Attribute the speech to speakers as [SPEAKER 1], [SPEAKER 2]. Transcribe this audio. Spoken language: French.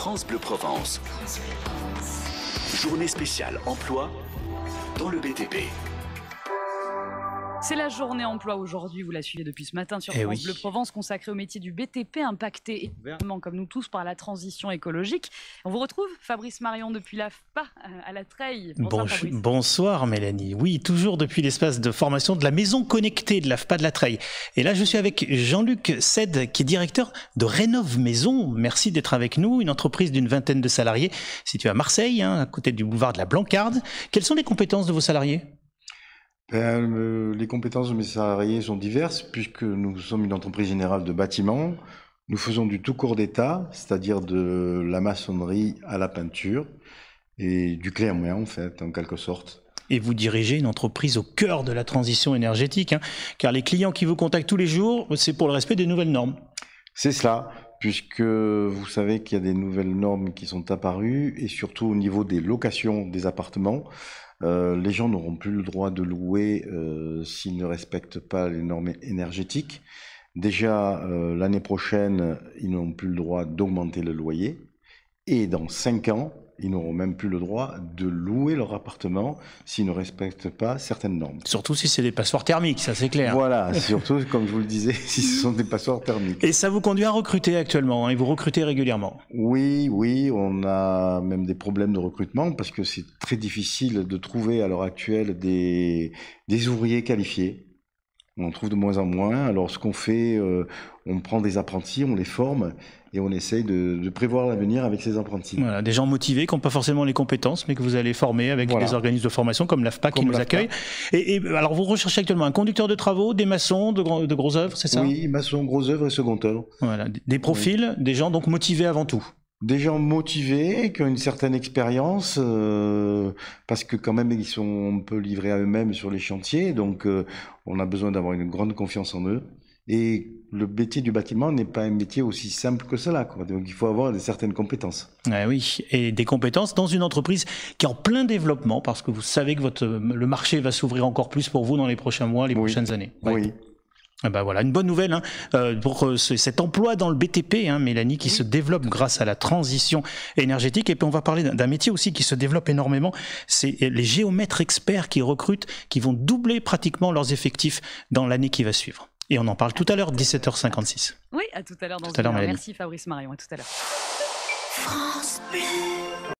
[SPEAKER 1] France Bleu Provence. Journée spéciale emploi dans le BTP.
[SPEAKER 2] C'est la journée emploi aujourd'hui, vous la suivez depuis ce matin sur France Bleu Provence, consacrée au métier du BTP, impacté évidemment comme nous tous par la transition écologique. On vous retrouve, Fabrice Marion, depuis l'AFPA à La Treille.
[SPEAKER 3] Bonsoir Mélanie, oui, toujours depuis l'espace de formation de la maison connectée de l'AFPA de La Treille. Et là je suis avec Jean-Luc Sed, qui est directeur de Rénov Maison. Merci d'être avec nous, une entreprise d'une vingtaine de salariés située à Marseille, à côté du boulevard de la Blancarde. Quelles sont les compétences de vos salariés ?
[SPEAKER 4] Les compétences de mes salariés sont diverses puisque nous sommes une entreprise générale de bâtiments. Nous faisons du tout court d'état, c'est-à-dire de la maçonnerie à la peinture et du clé en main en fait, en quelque sorte.
[SPEAKER 3] Et vous dirigez une entreprise au cœur de la transition énergétique, car les clients qui vous contactent tous les jours, c'est pour le respect des nouvelles normes.
[SPEAKER 4] C'est cela, puisque vous savez qu'il y a des nouvelles normes qui sont apparues et surtout au niveau des locations des appartements. Les gens n'auront plus le droit de louer s'ils ne respectent pas les normes énergétiques. Déjà, l'année prochaine, ils n'auront plus le droit d'augmenter le loyer. Et dans 5 ans, ils n'auront même plus le droit de louer leur appartement s'ils ne respectent pas certaines normes.
[SPEAKER 3] Surtout si c'est des passoires thermiques, ça c'est clair.
[SPEAKER 4] Voilà, surtout, comme je vous le disais, si ce sont des passoires thermiques.
[SPEAKER 3] Et ça vous conduit à recruter actuellement, et vous recrutez régulièrement?
[SPEAKER 4] Oui, on a même des problèmes de recrutement parce que c'est très difficile de trouver à l'heure actuelle des ouvriers qualifiés. On en trouve de moins en moins. Alors ce qu'on fait, on prend des apprentis, on les forme et on essaye de prévoir l'avenir avec ces apprentis.
[SPEAKER 3] Voilà, des gens motivés qui n'ont pas forcément les compétences mais que vous allez former avec des organismes de formation comme l'AFPA qui nous accueille. Et alors vous recherchez actuellement un conducteur de travaux, des maçons, de gros œuvres, c'est ça?
[SPEAKER 4] Oui, maçons, gros œuvres et second œuvre.
[SPEAKER 3] Voilà, des profils, des gens donc motivés avant tout.
[SPEAKER 4] Des gens motivés, qui ont une certaine expérience, parce que quand même ils sont un peu livrés à eux-mêmes sur les chantiers, donc on a besoin d'avoir une grande confiance en eux. Et le métier du bâtiment n'est pas un métier aussi simple que cela, quoi. Donc il faut avoir certaines compétences.
[SPEAKER 3] Ah oui, et des compétences dans une entreprise qui est en plein développement, parce que vous savez que le marché va s'ouvrir encore plus pour vous dans les prochains mois, les prochaines années.
[SPEAKER 4] Oui.
[SPEAKER 3] Ah bah voilà, une bonne nouvelle pour cet emploi dans le BTP, Mélanie, qui se développe grâce à la transition énergétique. Et puis on va parler d'un métier aussi qui se développe énormément, c'est les géomètres experts qui recrutent, qui vont doubler pratiquement leurs effectifs dans l'année qui va suivre. Et on en parle tout à l'heure, 17h56.
[SPEAKER 2] Oui, à tout à l'heure dans une heure. Merci Fabrice Marion, à tout à l'heure. France Bleu.